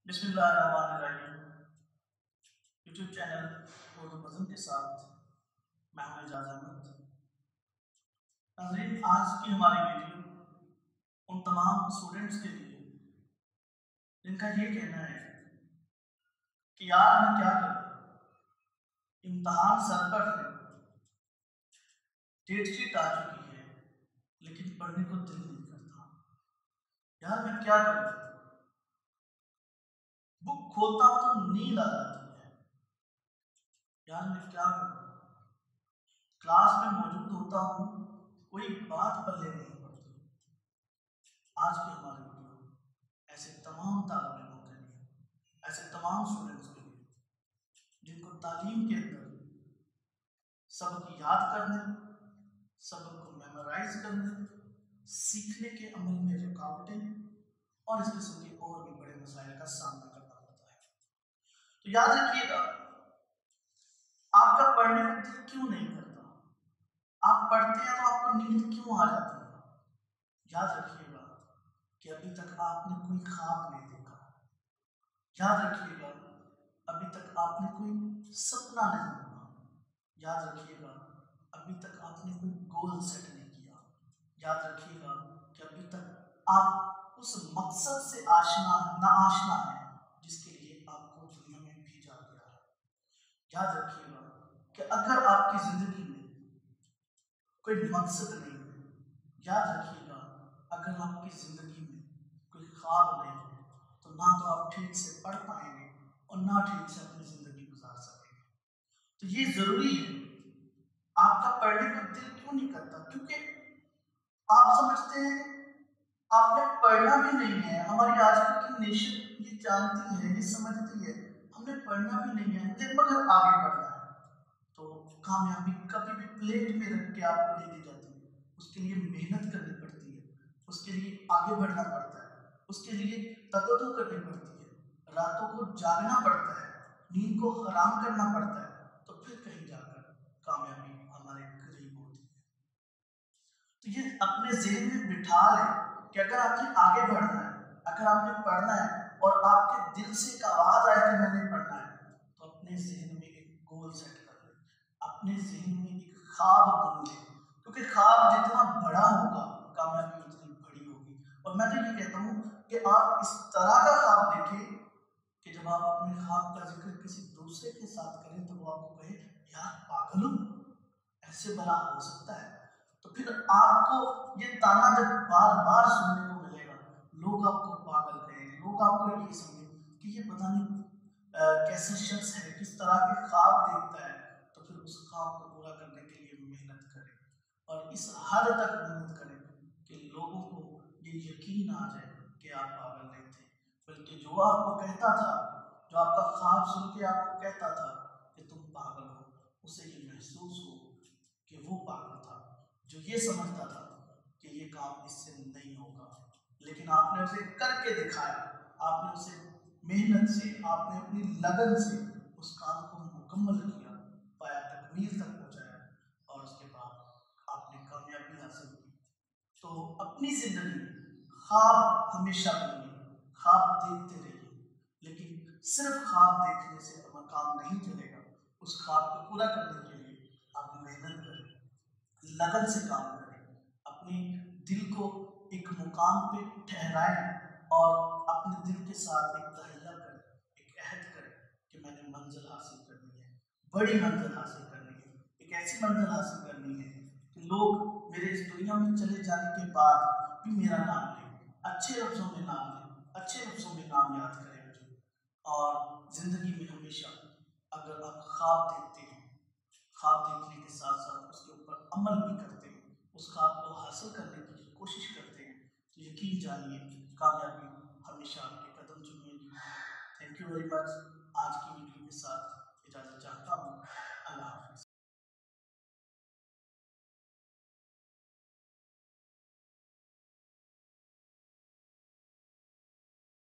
بسم اللہ الرحمن الرحیم۔ یوٹیوب چینل اردو پسند کے ساتھ میں ہوں اعجاز احمد۔ ناظرین، آج کی ہماری ویڈیو ان تمام اسٹوڈنٹس کے لیے جن کا یہ کہنا ہے کہ یار میں کیا کروں، امتحان سر پر ہے، ڈیٹ شیٹ آ چکی ہے لیکن پڑھنے کو دل نہیں کرتا، یار میں کیا کروں، بک کھولتا ہوں تو نیند آ جاتی ہے، یار میں کیا کروں، کلاس میں موجود ہوتا ہوں کوئی بات پلے نہیں پڑتی۔ آج کی ہماری ویڈیو ایسے تمام طالب علموں کے لیے، ایسے تمام اسٹوڈنٹس کے لیے جن کو تعلیم کے اندر سبق یاد کرنے، سبق کو میمورائز کرنے، سیکھنے کے عمل میں رکاوٹیں اور اس قسم کے اور بھی بڑے مسائل کا سامنا کرنا پڑتا ہے۔ تو یاد رکھیے گا، آپ کا پڑھنے کو دل کیوں نہیں کرتا، آپ پڑھتے ہیں تو آپ کو نیند کیوں آ جاتی ہے؟ یاد رکھیے گا کہ ابھی تک آپ نے کوئی خواب نہیں دیکھا، یاد رکھیے گا ابھی تک آپ نے کوئی سپنا نہیں بنا، یاد رکھیے گا ابھی تک آپ نے کوئی گول سیٹ نہیں کیا، یاد رکھیے گا کہ ابھی تک آپ اس مقصد سے ناآشنا ہیں جس کے لیے آپ کو دنیا میں بھیجا گیا ہے۔ یاد رکھیے گا کہ اگر آپ کی زندگی میں کوئی مقصد نہیں ہے، یاد رکھیے گا اگر آپ کی زندگی میں کوئی خواب نہیں ہے تو نہ تو آپ ٹھیک سے پڑھ پائیں گے اور نہ ٹھیک سے اپنی زندگی گزار سکیں گے۔ تو یہ ضروری ہے، آپ کا پڑھنے کو دل کیوں نہیں کرتا؟ کیونکہ آپ سمجھتے ہیں آپ نے پڑھنا بھی نہیں ہے۔ ہماری آج کل کی نیشن یہ جانتی ہے، یہ سمجھتی ہے ہم نے پڑھنا بھی نہیں ہے مگر آگے بڑھنا ہے، تو کامیابی کبھی بھی پلیٹ میں رکھ کے آپ کو نہیں دی جاتی، اس کے لیے محنت کرنی پڑتی ہے، اس کے لیے آگے بڑھنا پڑتا ہے، اس کے لیے تقدو کرنی پڑتی ہے، راتوں کو جاگنا پڑتا ہے، نیند کو حرام کرنا پڑتا ہے، تو پھر کہیں جا کر کامیابی ہمارے قریب ہوتی ہے۔ تو یہ اپنے ذہن میں بٹھا لیں کہ اگر آپ نے آگے بڑھنا ہے، اگر آپ نے پڑھنا ہے اور آپ کے دل سے ایک آواز آئے کہ میں نے پڑھنا ہے، تو اپنے ذہن میں ایک گول سیٹ کر لیں، اپنے ذہن میں ایک خواب بن لیں، کیونکہ خواب جتنا بڑا ہوگا کامیابی اتنی بڑی ہوگی۔ اور میں تو یہ کہتا ہوں کہ آپ اس طرح کا خواب دیکھیں کہ جب آپ اپنے خواب کا ذکر کسی دوسرے کے ساتھ کریں تو وہ آپ کو کہے یار پاگل ہوں، ایسے بلا ہو سکتا ہے؟ تو پھر آپ کو یہ تانا جب بار بار سننے کو ملے گا، لوگ آپ کو پاگل کہیں گے، لوگ آپ کو یہ سمجھیں کہ یہ پتہ نہیں کیسا شخص ہے، کس طرح کے خواب دیکھتا ہے، تو پھر اس خواب کو پورا کرنے کے لیے محنت کریں اور اس حد تک محنت کریں کہ لوگوں کو یہ یقین آ جائے کہ آپ پاگل نہیں تھے، بلکہ جو آپ کو کہتا تھا، جو آپ کا خواب سن کے آپ کو کہتا تھا کہ تم پاگل ہو، اسے یہ محسوس ہو کہ وہ پاگل تھا جو یہ سمجھتا تھا کہ یہ کام اس سے نہیں ہوگا، لیکن آپ نے اسے کر کے دکھایا، آپ نے اسے محنت سے، آپ نے اپنی لگن سے اس کام کو مکمل کیا، پایا تکمیل تک پہنچایا اور اس کے بعد آپ نے کامیابی حاصل کی۔ تو اپنی زندگی میں خواب ہمیشہ بنیے، خواب دیکھتے رہیے، لیکن صرف خواب دیکھنے سے کام نہیں چلے گا، اس خواب کو پورا کرنے کے لیے آپ محنت کریں، لگن سے کام کریں، اپنے دل کو ایک مقام پہ ٹھہرائیں اور اپنے دل کے ساتھ ایک تہیہ کریں، ایک عہد کریں کہ میں نے منزل حاصل کرنی ہے، بڑی منزل حاصل کرنی ہے، ایک ایسی منزل حاصل کرنی ہے کہ لوگ میرے اس دنیا میں چلے جانے کے بعد بھی میرا نام لیں، اچھے لفظوں میں نام لیں، اچھے لفظوں میں نام یاد کریں مجھے۔ اور زندگی میں ہمیشہ اگر آپ خواب دیکھتے ہیں، خواب دیکھنے کے ساتھ ساتھ اس کے اوپر عمل بھی کرتے ہیں، اس خواب کو حاصل کرنے کی کوشش کرتے ہیں، تو یقین جانیے کامیابی ہمیشہ آپ کے قدم چومے گی۔ Thank you very much.